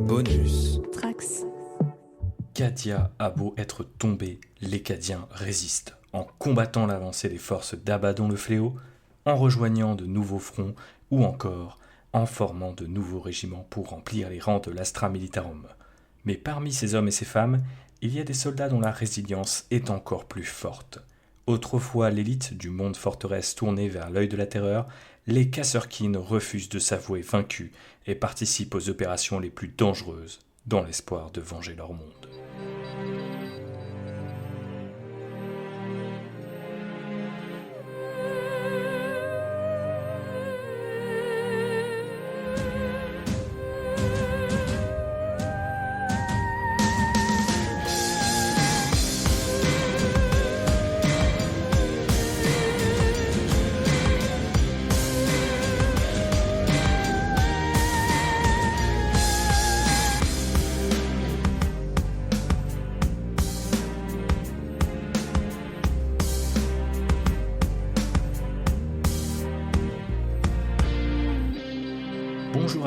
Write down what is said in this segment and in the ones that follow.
Bonus. Trax. Cadia a beau être tombé, les Cadiens résistent, en combattant l'avancée des forces d'Abaddon le Fléau, en rejoignant de nouveaux fronts ou encore en formant de nouveaux régiments pour remplir les rangs de l'Astra Militarum. Mais parmi ces hommes et ces femmes, il y a des soldats dont la résilience est encore plus forte. Autrefois l'élite du monde forteresse tournée vers l'œil de la terreur, les Kasrkin refusent de s'avouer vaincus et participent aux opérations les plus dangereuses dans l'espoir de venger leur monde.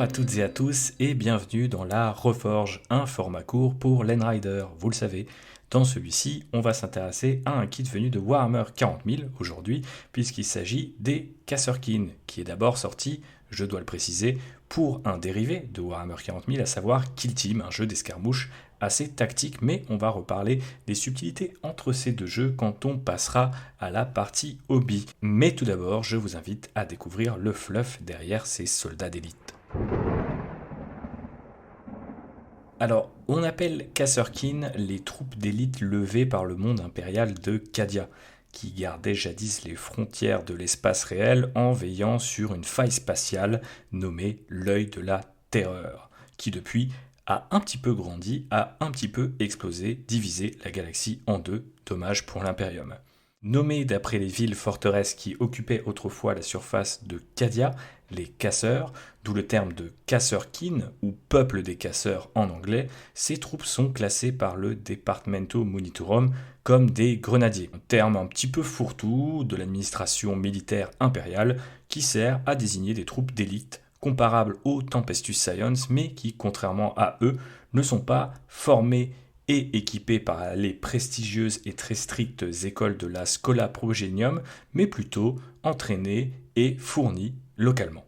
Bonjour à toutes et à tous et bienvenue dans la Reforge, un format court pour l'Enrider. Vous le savez, dans celui-ci, on va s'intéresser à un kit venu de Warhammer 40 000 aujourd'hui, puisqu'il s'agit des Kasrkin, qui est d'abord sorti, je dois le préciser, pour un dérivé de Warhammer 40 000, à savoir Kill Team, un jeu d'escarmouche assez tactique, mais on va reparler des subtilités entre ces deux jeux quand on passera à la partie hobby. Mais tout d'abord, je vous invite à découvrir le fluff derrière ces soldats d'élite. Alors, on appelle Kasrkin les troupes d'élite levées par le monde impérial de Cadia, qui gardait jadis les frontières de l'espace réel en veillant sur une faille spatiale nommée l'œil de la terreur, qui depuis a un petit peu grandi, a un petit peu explosé, divisé la galaxie en deux, dommage pour l'Imperium. Nommés d'après les villes forteresses qui occupaient autrefois la surface de Cadia, les casseurs, d'où le terme de Kasrkin ou peuple des casseurs en anglais, ces troupes sont classées par le Departamento Munitorum comme des grenadiers, un terme un petit peu fourre-tout de l'administration militaire impériale qui sert à désigner des troupes d'élite comparables aux Tempestus Scions mais qui, contrairement à eux, ne sont pas formées et équipés par les prestigieuses et très strictes écoles de la Schola Progenium, mais plutôt entraînés et fournis localement.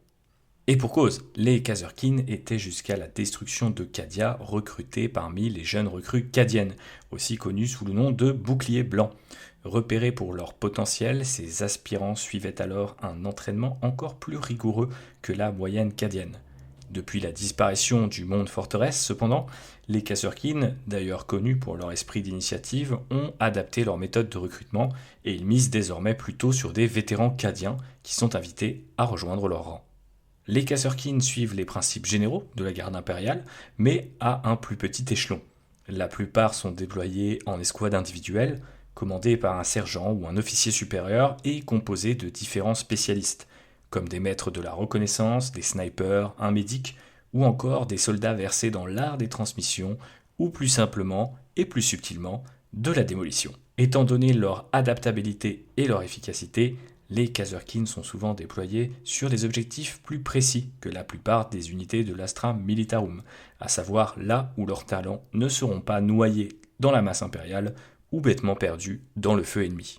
Et pour cause, les Kasrkin étaient jusqu'à la destruction de Cadia recrutés parmi les jeunes recrues cadiennes, aussi connus sous le nom de boucliers blancs. Repérés pour leur potentiel, ces aspirants suivaient alors un entraînement encore plus rigoureux que la moyenne cadienne. Depuis la disparition du monde forteresse, cependant, les Kasrkin, d'ailleurs connus pour leur esprit d'initiative, ont adapté leur méthode de recrutement et ils misent désormais plutôt sur des vétérans cadiens qui sont invités à rejoindre leur rang. Les Kasrkin suivent les principes généraux de la garde impériale, mais à un plus petit échelon. La plupart sont déployés en escouade individuelle, commandés par un sergent ou un officier supérieur et composés de différents spécialistes, comme des maîtres de la reconnaissance, des snipers, un médic, ou encore des soldats versés dans l'art des transmissions, ou plus simplement et plus subtilement, de la démolition. Étant donné leur adaptabilité et leur efficacité, les Kasrkin sont souvent déployés sur des objectifs plus précis que la plupart des unités de l'Astra Militarum, à savoir là où leurs talents ne seront pas noyés dans la masse impériale ou bêtement perdus dans le feu ennemi.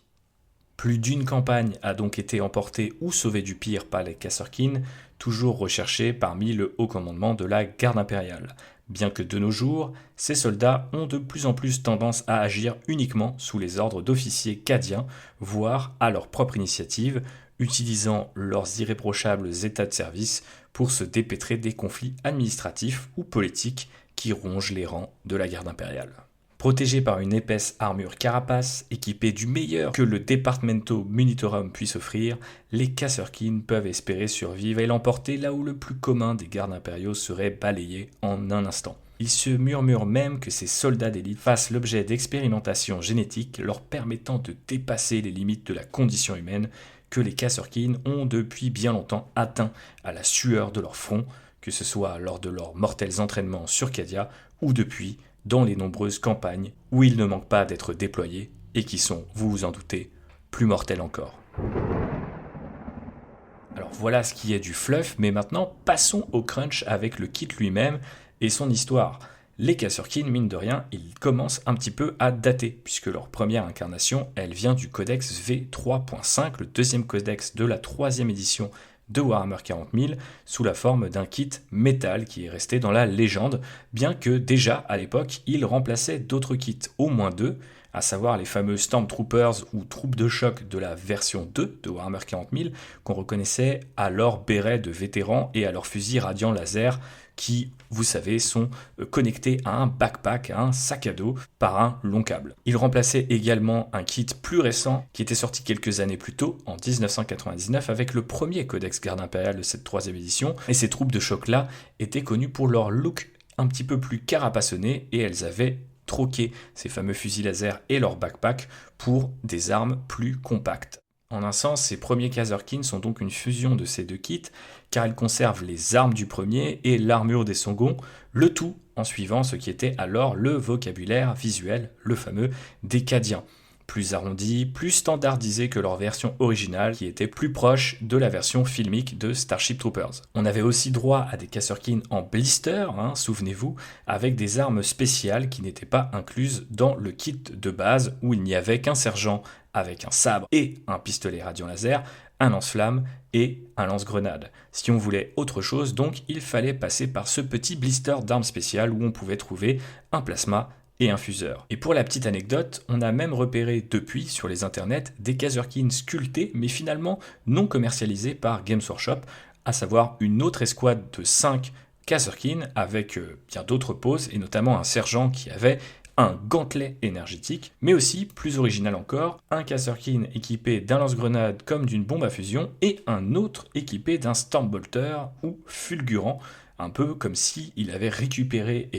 Plus d'une campagne a donc été emportée ou sauvée du pire par les Kasrkin, toujours recherchés parmi le haut commandement de la garde impériale, bien que de nos jours, ces soldats ont de plus en plus tendance à agir uniquement sous les ordres d'officiers cadiens, voire à leur propre initiative, utilisant leurs irréprochables états de service pour se dépêtrer des conflits administratifs ou politiques qui rongent les rangs de la garde impériale. Protégés par une épaisse armure carapace, équipés du meilleur que le Departamento Munitorum puisse offrir, les Kasrkin peuvent espérer survivre et l'emporter là où le plus commun des gardes impériaux serait balayé en un instant. Il se murmure même que ces soldats d'élite fassent l'objet d'expérimentations génétiques leur permettant de dépasser les limites de la condition humaine que les Kasrkin ont depuis bien longtemps atteint à la sueur de leur front, que ce soit lors de leurs mortels entraînements sur Cadia ou depuis dans les nombreuses campagnes où ils ne manquent pas d'être déployés et qui sont, vous vous en doutez, plus mortels encore. Alors voilà ce qui est du fluff, mais maintenant passons au crunch avec le kit lui-même et son histoire. Les Kasrkin, mine de rien, ils commencent un petit peu à dater, puisque leur première incarnation, elle vient du codex V3.5, le deuxième codex de la troisième édition de Warhammer 40 000, sous la forme d'un kit métal qui est resté dans la légende, bien que déjà à l'époque, il remplaçait d'autres kits, au moins deux, à savoir les fameux Stormtroopers ou troupes de choc de la version 2 de Warhammer 40 000, qu'on reconnaissait à leurs bérets de vétérans et à leurs fusils radiant laser, qui, vous savez, sont connectés à un backpack, à un sac à dos, par un long câble. Il remplaçait également un kit plus récent, qui était sorti quelques années plus tôt, en 1999, avec le premier codex garde impériale de cette troisième édition, et ces troupes de choc-là étaient connues pour leur look un petit peu plus carapassonné, et elles avaient troqué ces fameux fusils laser et leur backpack pour des armes plus compactes. En un sens, ces premiers Kasrkin sont donc une fusion de ces deux kits, car ils conservent les armes du premier et l'armure des seconds, le tout en suivant ce qui était alors le vocabulaire visuel, le fameux décadien. Plus arrondi, plus standardisé que leur version originale, qui était plus proche de la version filmique de Starship Troopers. On avait aussi droit à des Kasrkin en blister, souvenez-vous, avec des armes spéciales qui n'étaient pas incluses dans le kit de base, où il n'y avait qu'un sergent avec un sabre et un pistolet radiant laser, un lance-flamme et un lance-grenade. Si on voulait autre chose, donc, il fallait passer par ce petit blister d'armes spéciales où on pouvait trouver un plasma et un fuseur. Et pour la petite anecdote, on a même repéré depuis sur les internets des Kasrkin sculptés, mais finalement non commercialisés par Games Workshop, à savoir une autre escouade de 5 Kasrkin avec bien d'autres poses, et notamment un sergent qui avait un gantelet énergétique, mais aussi, plus original encore, un Kasrkin équipé d'un lance-grenade comme d'une bombe à fusion, et un autre équipé d'un Stormbolter ou fulgurant, un peu comme s'il avait récupéré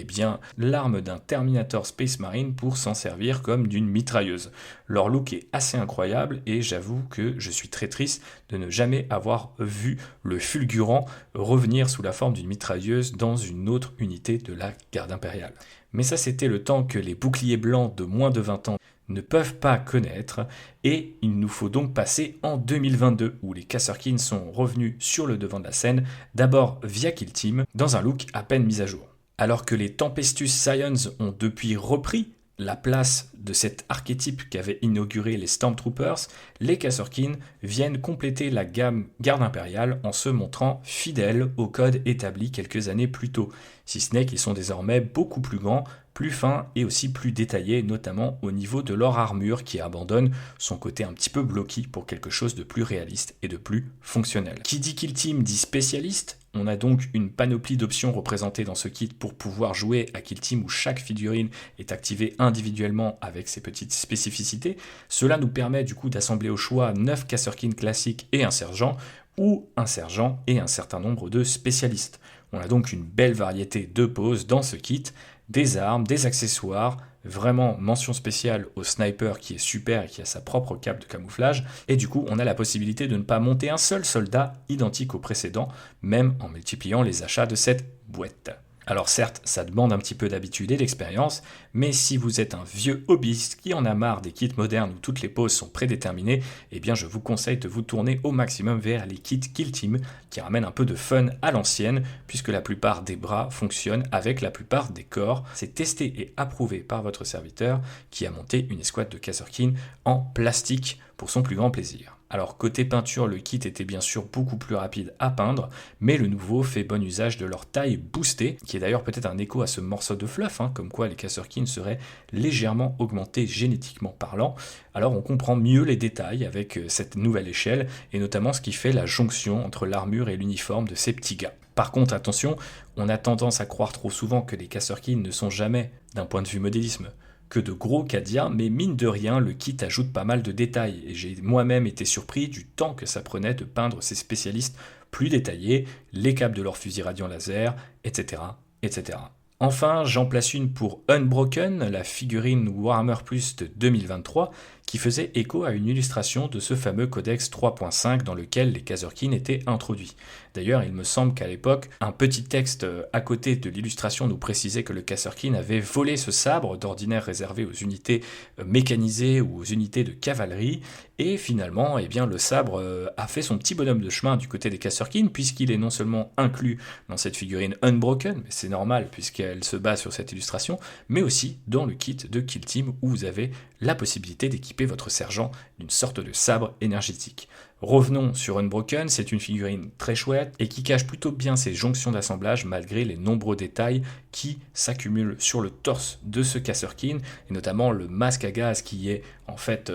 l'arme d'un Terminator Space Marine pour s'en servir comme d'une mitrailleuse. Leur look est assez incroyable et j'avoue que je suis très triste de ne jamais avoir vu le fulgurant revenir sous la forme d'une mitrailleuse dans une autre unité de la garde impériale. Mais ça, c'était le temps que les boucliers blancs de moins de 20 ans ne peuvent pas connaître, et il nous faut donc passer en 2022, où les Kasrkin sont revenus sur le devant de la scène, d'abord via Kill Team, dans un look à peine mis à jour. Alors que les Tempestus Scions ont depuis repris la place de cet archétype qu'avaient inauguré les Stormtroopers, les Kasrkin viennent compléter la gamme garde impériale en se montrant fidèles au code établi quelques années plus tôt, si ce n'est qu'ils sont désormais beaucoup plus grands, plus fins et aussi plus détaillés, notamment au niveau de leur armure qui abandonne son côté un petit peu bloqué pour quelque chose de plus réaliste et de plus fonctionnel. Qui dit Kill Team dit spécialiste. On a donc une panoplie d'options représentées dans ce kit pour pouvoir jouer à Kill Team où chaque figurine est activée individuellement avec ses petites spécificités. Cela nous permet du coup d'assembler au choix 9 Kasrkin classiques et un sergent, ou un sergent et un certain nombre de spécialistes. On a donc une belle variété de poses dans ce kit, des armes, des accessoires, vraiment mention spéciale au sniper qui est super et qui a sa propre cape de camouflage, et du coup on a la possibilité de ne pas monter un seul soldat identique au précédent, même en multipliant les achats de cette boîte. Alors certes, ça demande un petit peu d'habitude et d'expérience, mais si vous êtes un vieux hobbyiste qui en a marre des kits modernes où toutes les poses sont prédéterminées, eh bien je vous conseille de vous tourner au maximum vers les kits Kill Team, qui ramènent un peu de fun à l'ancienne, puisque la plupart des bras fonctionnent avec la plupart des corps. C'est testé et approuvé par votre serviteur, qui a monté une escouade de Kasrkin en plastique pour son plus grand plaisir. Alors côté peinture, le kit était bien sûr beaucoup plus rapide à peindre, mais le nouveau fait bon usage de leur taille boostée, qui est d'ailleurs peut-être un écho à ce morceau de fluff, comme quoi les Kasrkin seraient légèrement augmentés génétiquement parlant. Alors on comprend mieux les détails avec cette nouvelle échelle, et notamment ce qui fait la jonction entre l'armure et l'uniforme de ces petits gars. Par contre, attention, on a tendance à croire trop souvent que les Kasrkin ne sont jamais, d'un point de vue modélisme, que de gros Cadia, mais mine de rien, le kit ajoute pas mal de détails, et j'ai moi-même été surpris du temps que ça prenait de peindre ces spécialistes plus détaillés, les câbles de leurs fusils radiant laser, etc., etc. Enfin, j'en place une pour Unbroken, la figurine Warhammer Plus de 2023, qui faisait écho à une illustration de ce fameux codex 3.5 dans lequel les Kasrkin étaient introduits. D'ailleurs, il me semble qu'à l'époque, un petit texte à côté de l'illustration nous précisait que le Kasserkin avait volé ce sabre, d'ordinaire réservé aux unités mécanisées ou aux unités de cavalerie, et finalement, eh bien, le sabre a fait son petit bonhomme de chemin du côté des Kasserkin, puisqu'il est non seulement inclus dans cette figurine Unbroken, mais c'est normal puisqu'elle se base sur cette illustration, mais aussi dans le kit de Kill Team où vous avez la possibilité d'équiper votre sergent d'une sorte de sabre énergétique. Revenons sur Unbroken, c'est une figurine très chouette et qui cache plutôt bien ses jonctions d'assemblage malgré les nombreux détails qui s'accumulent sur le torse de ce Kasserkin, et notamment le masque à gaz qui est en fait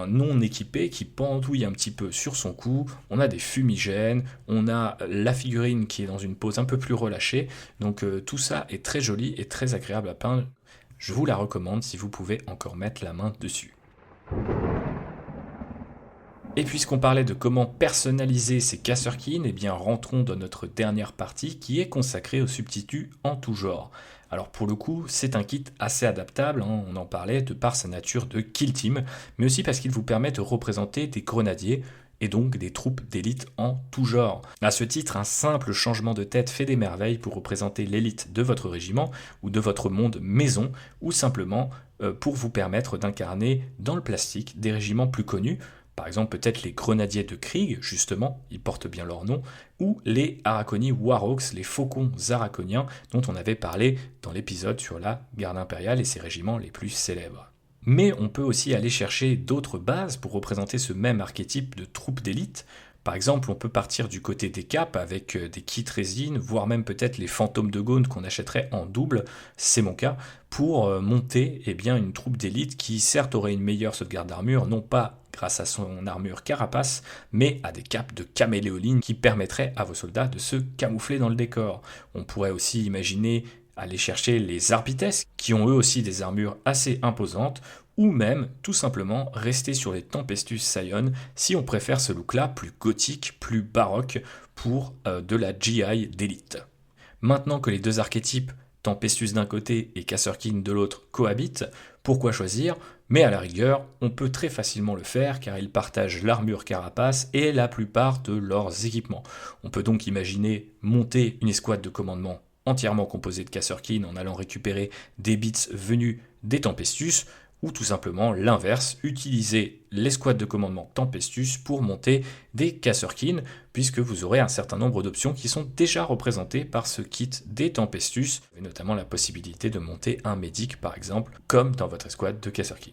non équipé, qui pendouille un petit peu sur son cou. On a des fumigènes, on a la figurine qui est dans une pose un peu plus relâchée, donc tout ça est très joli et très agréable à peindre. Je vous la recommande si vous pouvez encore mettre la main dessus. Et puisqu'on parlait de comment personnaliser ces Kasserkin, eh bien rentrons dans notre dernière partie qui est consacrée aux substituts en tout genre. Alors pour le coup, c'est un kit assez adaptable, on en parlait, de par sa nature de Kill Team, mais aussi parce qu'il vous permet de représenter des grenadiers, et donc des troupes d'élite en tout genre. À ce titre, un simple changement de tête fait des merveilles pour représenter l'élite de votre régiment ou de votre monde maison, ou simplement pour vous permettre d'incarner dans le plastique des régiments plus connus, par exemple peut-être les grenadiers de Krieg, justement, ils portent bien leur nom, ou les Arachoni Warhawks, les faucons arachoniens, dont on avait parlé dans l'épisode sur la garde impériale et ses régiments les plus célèbres. Mais on peut aussi aller chercher d'autres bases pour représenter ce même archétype de troupe d'élite. Par exemple, on peut partir du côté des capes avec des kits résine, voire même peut-être les fantômes de Gaune qu'on achèterait en double, c'est mon cas, pour monter une troupe d'élite qui certes aurait une meilleure sauvegarde d'armure, non pas grâce à son armure carapace, mais à des capes de caméléoline qui permettraient à vos soldats de se camoufler dans le décor. On pourrait aussi imaginer aller chercher les Arbites, qui ont eux aussi des armures assez imposantes, ou même tout simplement rester sur les Tempestus Scion si on préfère ce look-là plus gothique, plus baroque pour de la GI d'élite. Maintenant que les deux archétypes, Tempestus d'un côté et Kasserkin de l'autre, cohabitent, pourquoi choisir ? Mais à la rigueur, on peut très facilement le faire car ils partagent l'armure carapace et la plupart de leurs équipements. On peut donc imaginer monter une escouade de commandement entièrement composée de Kasserkin en allant récupérer des bits venus des Tempestus, ou tout simplement l'inverse, utiliser l'escouade de commandement Tempestus pour monter des Kasserkin, puisque vous aurez un certain nombre d'options qui sont déjà représentées par ce kit des Tempestus, et notamment la possibilité de monter un médic par exemple, comme dans votre escouade de Kasserkin.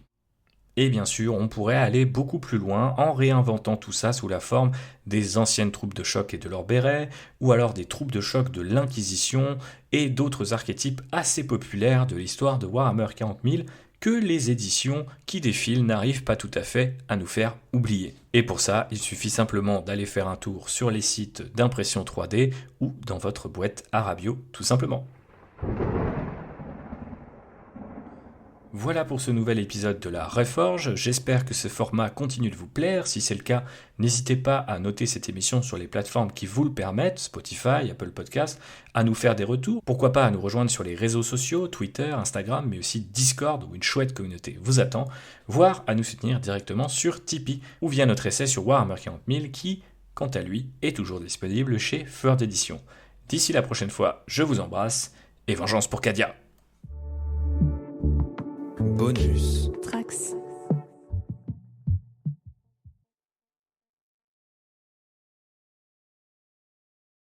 Et bien sûr, on pourrait aller beaucoup plus loin en réinventant tout ça sous la forme des anciennes troupes de choc et de leurs bérets, ou alors des troupes de choc de l'Inquisition et d'autres archétypes assez populaires de l'histoire de Warhammer 40 000 que les éditions qui défilent n'arrivent pas tout à fait à nous faire oublier. Et pour ça, il suffit simplement d'aller faire un tour sur les sites d'impression 3D ou dans votre boîte Arabio tout simplement. Voilà pour ce nouvel épisode de la Reforge, j'espère que ce format continue de vous plaire, si c'est le cas, n'hésitez pas à noter cette émission sur les plateformes qui vous le permettent, Spotify, Apple Podcasts, à nous faire des retours, pourquoi pas à nous rejoindre sur les réseaux sociaux, Twitter, Instagram, mais aussi Discord où une chouette communauté vous attend, voire à nous soutenir directement sur Tipeee ou via notre essai sur Warhammer 40 000 qui, quant à lui, est toujours disponible chez Feur d'édition. D'ici la prochaine fois, je vous embrasse et vengeance pour Cadia. Bonus. Trax.